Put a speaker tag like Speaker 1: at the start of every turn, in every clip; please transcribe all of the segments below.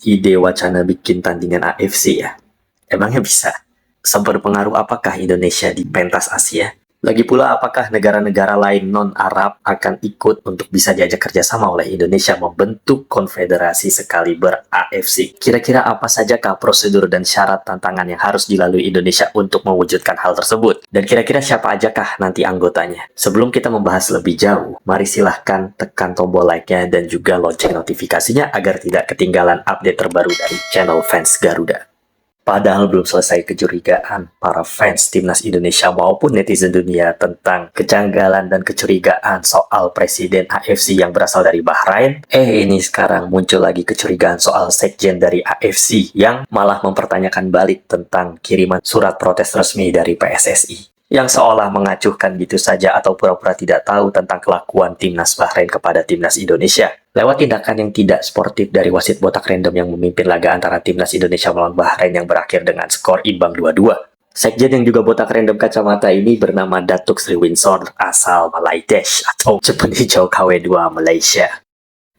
Speaker 1: ide wacana bikin tandingan AFC ya? Emangnya bisa? Seberpengaruh apakah Indonesia di pentas Asia? Lagi pula, apakah negara-negara lain non-Arab akan ikut untuk bisa diajak kerjasama oleh Indonesia membentuk konfederasi sekaliber AFC? Kira-kira apa sajakah prosedur dan syarat tantangan yang harus dilalui Indonesia untuk mewujudkan hal tersebut? Dan kira-kira siapa ajakah nanti anggotanya? Sebelum kita membahas lebih jauh, mari silahkan tekan tombol like-nya dan juga lonceng notifikasinya agar tidak ketinggalan update terbaru dari channel Fans Garuda. Padahal belum selesai kecurigaan para fans timnas Indonesia maupun netizen dunia tentang kejanggalan dan kecurigaan soal presiden AFC yang berasal dari Bahrain. Ini sekarang muncul lagi kecurigaan soal sekjen dari AFC yang malah mempertanyakan balik tentang kiriman surat protes resmi dari PSSI. Yang seolah mengacuhkan gitu saja atau pura-pura tidak tahu tentang kelakuan timnas Bahrain kepada timnas Indonesia. Lewat tindakan yang tidak sportif dari wasit botak random yang memimpin laga antara timnas Indonesia melawan Bahrain yang berakhir dengan skor imbang 2-2. Sekjen yang juga botak random kacamata ini bernama Datuk Sri Winsor asal Bangladesh atau Jepun Hijau KW2 Malaysia.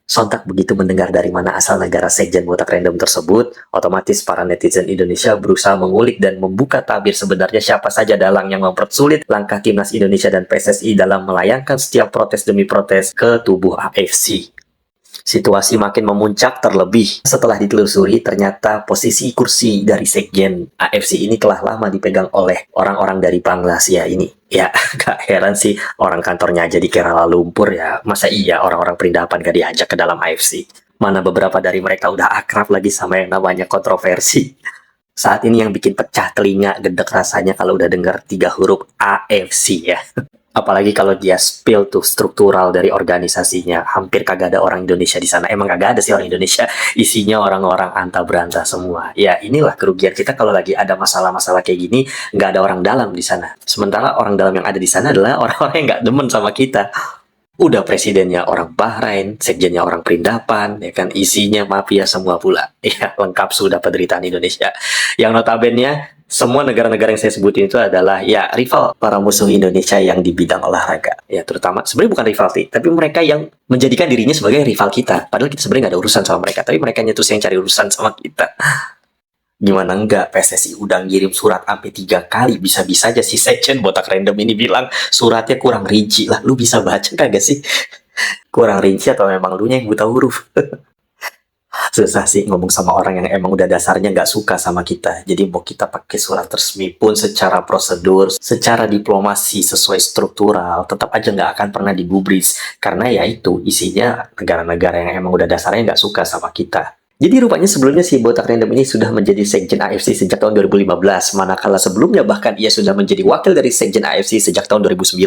Speaker 1: Sontak begitu mendengar dari mana asal negara sekjen botak random tersebut, otomatis para netizen Indonesia berusaha mengulik dan membuka tabir sebenarnya siapa saja dalang yang mempersulit langkah timnas Indonesia dan PSSI dalam melayangkan setiap protes demi protes ke tubuh AFC. Situasi makin memuncak terlebih setelah ditelusuri ternyata posisi kursi dari sekjen AFC ini telah lama dipegang oleh orang-orang dari Bangladesh ini. Ya, gak heran sih orang kantornya jadi Kuala Lumpur ya. Masa iya orang-orang perindapan gak diajak ke dalam AFC? Mana beberapa dari mereka udah akrab lagi sama yang namanya kontroversi. Saat ini yang bikin pecah telinga gedek rasanya kalau udah dengar 3 huruf AFC ya. Apalagi kalau dia spill tuh struktural dari organisasinya. Hampir kagak ada orang Indonesia di sana. Emang kagak ada sih orang Indonesia. Isinya orang-orang anta beranta semua. Ya inilah kerugian kita kalau lagi ada masalah-masalah kayak gini. Nggak ada orang dalam di sana. Sementara orang dalam yang ada di sana adalah orang-orang yang nggak demen sama kita. Udah presidennya orang Bahrain, sekjennya orang perindapan, ya kan, isinya mafia semua pula. Ya, lengkap sudah penderitaan Indonesia. Yang notabene semua negara-negara yang saya sebutin itu adalah ya rival para musuh Indonesia yang di bidang olahraga. Ya terutama sebenarnya bukan rival sih, tapi mereka yang menjadikan dirinya sebagai rival kita. Padahal kita sebenarnya nggak ada urusan sama mereka, tapi mereka terus yang cari urusan sama kita. Gimana enggak, PSSI udah ngirim surat sampai 3 kali. Bisa-bisa aja si sekjen botak random ini bilang suratnya kurang rinci lah. Lu bisa baca kagak sih? Kurang rinci atau memang lu yang buta huruf? Susah sih ngomong sama orang yang emang udah dasarnya nggak suka sama kita. Jadi mau kita pakai surat resmi pun secara prosedur, secara diplomasi sesuai struktural, tetap aja nggak akan pernah digubris. Karena ya itu, isinya negara-negara yang emang udah dasarnya nggak suka sama kita. Jadi rupanya sebelumnya si botak random ini sudah menjadi sekjen AFC sejak tahun 2015. Manakala sebelumnya bahkan ia sudah menjadi wakil dari sekjen AFC sejak tahun 2009.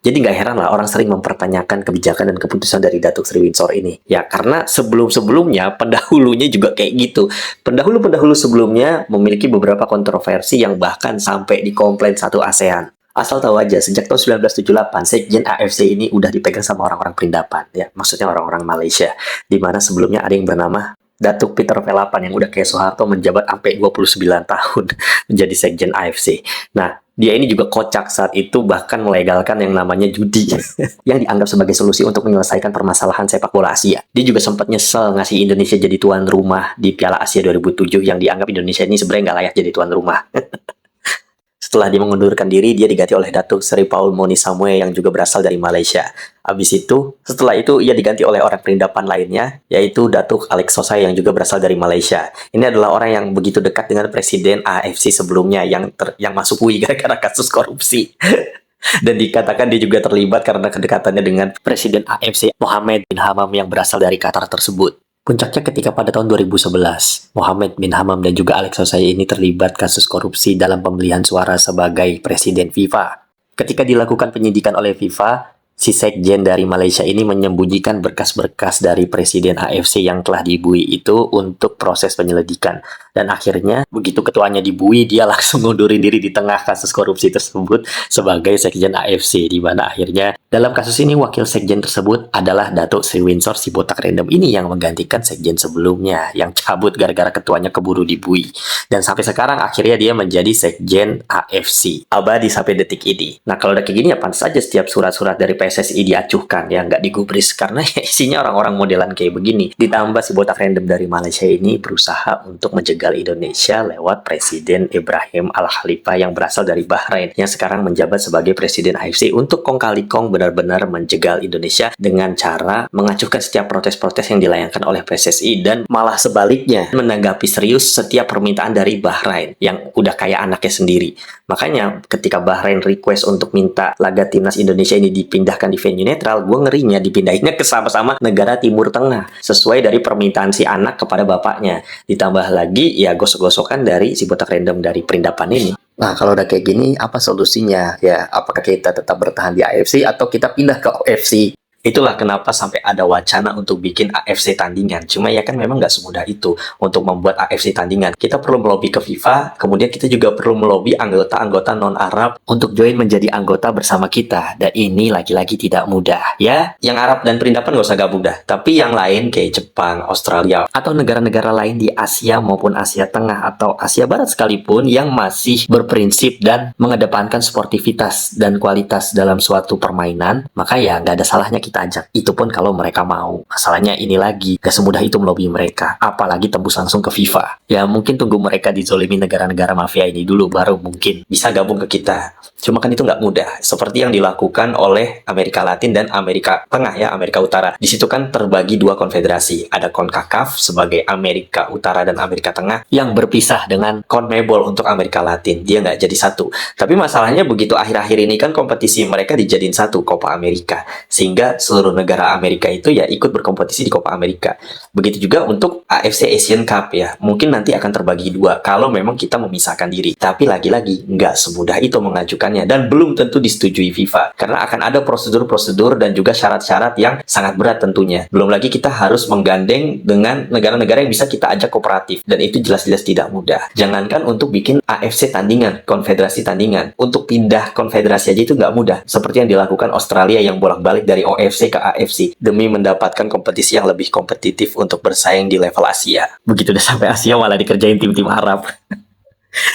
Speaker 1: Jadi nggak heran lah orang sering mempertanyakan kebijakan dan keputusan dari Datuk Sri Winsor ini. Ya karena sebelum-sebelumnya pendahulunya juga kayak gitu. Pendahulu-pendahulu sebelumnya memiliki beberapa kontroversi yang bahkan sampai dikomplain satu ASEAN. Asal tahu aja, sejak tahun 1978, sekjen AFC ini udah dipegang sama orang-orang perindapan. Ya, maksudnya orang-orang Malaysia. Dimana sebelumnya ada yang bernama Datuk Peter Velapan yang udah kayak Soeharto menjabat sampai 29 tahun menjadi sekjen AFC. Nah, dia ini juga kocak saat itu bahkan melegalkan yang namanya judi yang dianggap sebagai solusi untuk menyelesaikan permasalahan sepak bola Asia. Dia juga sempat nyesel ngasih Indonesia jadi tuan rumah di Piala Asia 2007 yang dianggap Indonesia ini sebenarnya nggak layak jadi tuan rumah. Setelah dia mengundurkan diri, dia diganti oleh Datuk Seri Paul Moni Samuel yang juga berasal dari Malaysia. Setelah itu, ia diganti oleh orang perindapan lainnya, yaitu Datuk Alex Sosai yang juga berasal dari Malaysia. Ini adalah orang yang begitu dekat dengan Presiden AFC sebelumnya yang masuk UI gara-gara kasus korupsi. Dan dikatakan dia juga terlibat karena kedekatannya dengan Presiden AFC Mohammed bin Hammam yang berasal dari Qatar tersebut. Puncaknya ketika pada tahun 2011, Mohammed bin Hammam dan juga Alex Sosai ini terlibat kasus korupsi dalam pembelian suara sebagai Presiden FIFA. Ketika dilakukan penyidikan oleh FIFA, si sekjen dari Malaysia ini menyembunyikan berkas-berkas dari Presiden AFC yang telah dibui itu untuk proses penyelidikan. Dan akhirnya begitu ketuanya dibui, dia langsung ngundurin diri di tengah kasus korupsi tersebut sebagai sekjen AFC, di mana akhirnya dalam kasus ini wakil sekjen tersebut adalah Datuk Sri Winsor Sibotak Random ini yang menggantikan sekjen sebelumnya yang cabut gara-gara ketuanya keburu dibui. Dan sampai sekarang akhirnya dia menjadi sekjen AFC, abadi sampai detik ini. Nah kalau udah kayak gini ya pantas saja setiap surat-surat dari PSSI diacuhkan ya, nggak digubris, karena ya isinya orang-orang modelan kayak begini. Ditambah si botak random dari Malaysia ini berusaha untuk menjegal Indonesia lewat Presiden Ibrahim Al-Khalifah yang berasal dari Bahrain, yang sekarang menjabat sebagai Presiden AFC, untuk kong kali kong benar-benar menjegal Indonesia dengan cara mengacuhkan setiap protes-protes yang dilayangkan oleh PSSI, dan malah sebaliknya menanggapi serius setiap permintaan dari Bahrain yang udah kayak anaknya sendiri. Makanya ketika Bahrain request untuk minta laga timnas Indonesia ini dipindahkan di venue netral, gue ngerinya dipindahinnya ke sama-sama negara Timur Tengah sesuai dari permintaan si anak kepada bapaknya. Ditambah lagi ya gosok-gosokan dari si botak random dari Perindapan ini. Nah, kalau udah kayak gini, apa solusinya? Ya, apakah kita tetap bertahan di AFC atau kita pindah ke OFC? Itulah kenapa sampai ada wacana untuk bikin AFC tandingan. Cuma ya kan memang nggak semudah itu untuk membuat AFC tandingan. Kita perlu melobi ke FIFA, kemudian kita juga perlu melobi anggota-anggota non-Arab untuk join menjadi anggota bersama kita. Dan ini lagi-lagi tidak mudah. Ya, yang Arab dan Perindapan nggak usah gabung dah. Tapi yang lain kayak Jepang, Australia, atau negara-negara lain di Asia maupun Asia Tengah atau Asia Barat sekalipun yang masih berprinsip dan mengedepankan sportivitas dan kualitas dalam suatu permainan, maka ya nggak ada salahnya kita ajak. Itu pun kalau mereka mau. Masalahnya ini lagi, gak semudah itu melobi mereka. Apalagi tembus langsung ke FIFA. Ya mungkin tunggu mereka dizolimi negara-negara mafia ini dulu, baru mungkin bisa gabung ke kita. Cuma kan itu nggak mudah. Seperti yang dilakukan oleh Amerika Latin dan Amerika Tengah ya, Amerika Utara. Di situ kan terbagi dua konfederasi. Ada CONCACAF sebagai Amerika Utara dan Amerika Tengah yang berpisah dengan CONMEBOL untuk Amerika Latin. Dia nggak jadi satu. Tapi masalahnya begitu akhir-akhir ini kan kompetisi mereka dijadiin satu, Copa America. Sehingga seluruh negara Amerika itu ya ikut berkompetisi di Copa America. Begitu juga untuk AFC Asian Cup ya. Mungkin nanti akan terbagi dua kalau memang kita memisahkan diri. Tapi lagi-lagi nggak semudah itu mengajukannya dan belum tentu disetujui FIFA. Karena akan ada prosedur-prosedur dan juga syarat-syarat yang sangat berat tentunya. Belum lagi kita harus menggandeng dengan negara-negara yang bisa kita ajak kooperatif. Dan itu jelas-jelas tidak mudah. Jangankan untuk bikin AFC tandingan, konfederasi tandingan. Untuk pindah konfederasi aja itu nggak mudah. Seperti yang dilakukan Australia yang bolak-balik dari OFC ke AFC demi mendapatkan kompetisi yang lebih kompetitif untuk bersaing di level Asia. Begitu udah sampai Asia malah dikerjain tim-tim Arab.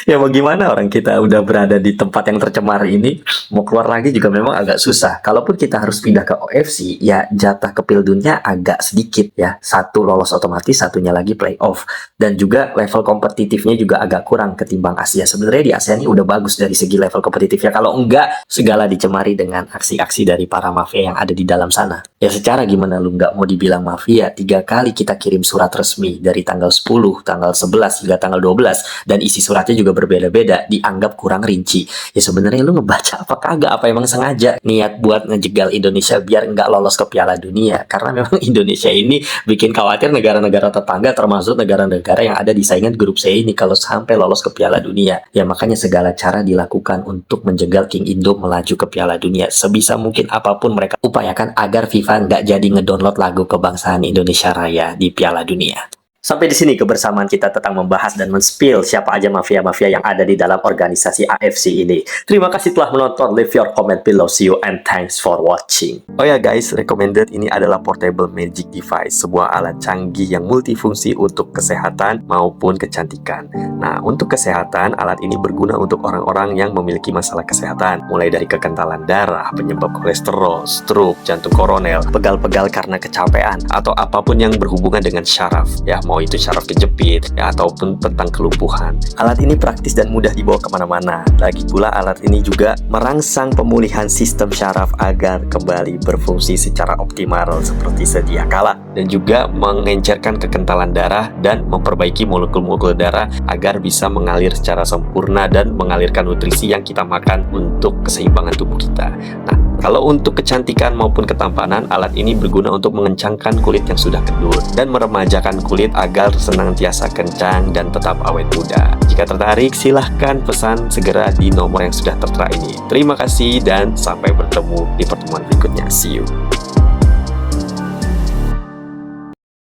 Speaker 1: Ya bagaimana, orang kita udah berada di tempat yang tercemar ini, mau keluar lagi juga memang agak susah. Kalaupun kita harus pindah ke OFC, ya jatah ke Pildunnya agak sedikit ya. Satu lolos otomatis, satunya lagi playoff. Dan juga level kompetitifnya juga agak kurang ketimbang Asia. Sebenarnya di Asia ini udah bagus dari segi level kompetitifnya. Kalau enggak, segala dicemari dengan aksi-aksi dari para mafia yang ada di dalam sana. Ya secara gimana lu nggak mau dibilang mafia? 3 kali kita kirim surat resmi dari tanggal 10, tanggal 11, hingga tanggal 12. Dan isi suratnya juga berbeda-beda, dianggap kurang rinci. Ya sebenarnya lu ngebaca apa kagak? Apa emang sengaja niat buat ngejegal Indonesia biar nggak lolos ke Piala Dunia? Karena memang Indonesia ini bikin khawatir negara-negara tetangga, termasuk negara-negara yang ada di saingan grup C ini kalau sampai lolos ke Piala Dunia. Ya makanya segala cara dilakukan untuk menjegal King Indo melaju ke Piala Dunia. Sebisa mungkin apapun mereka upayakan agar FIFA nggak jadi ngedownload lagu kebangsaan Indonesia Raya di Piala Dunia. Sampai di sini kebersamaan kita tentang membahas dan men-spill siapa aja mafia-mafia yang ada di dalam organisasi AFC ini. Terima kasih telah menonton. Leave your comment below. See you and thanks for watching. Oh ya guys, recommended ini adalah portable magic device, sebuah alat canggih yang multifungsi untuk kesehatan maupun kecantikan. Nah, untuk kesehatan, alat ini berguna untuk orang-orang yang memiliki masalah kesehatan, mulai dari kekentalan darah, penyebab kolesterol, stroke, jantung koroner, pegal-pegal karena kecapean, atau apapun yang berhubungan dengan syaraf. Ya, mau itu syaraf kejepit ya, ataupun tentang kelumpuhan. Alat ini praktis dan mudah dibawa kemana-mana. Lagi pula alat ini juga merangsang pemulihan sistem syaraf agar kembali berfungsi secara optimal seperti sedia kala, dan juga mengencerkan kekentalan darah dan memperbaiki molekul-molekul darah agar bisa mengalir secara sempurna dan mengalirkan nutrisi yang kita makan untuk keseimbangan tubuh kita. Nah, kalau untuk kecantikan maupun ketampanan, alat ini berguna untuk mengencangkan kulit yang sudah kendur dan meremajakan kulit agar senantiasa kencang dan tetap awet muda. Jika tertarik, silahkan pesan segera di nomor yang sudah tertera ini. Terima kasih dan sampai bertemu di pertemuan berikutnya. See you.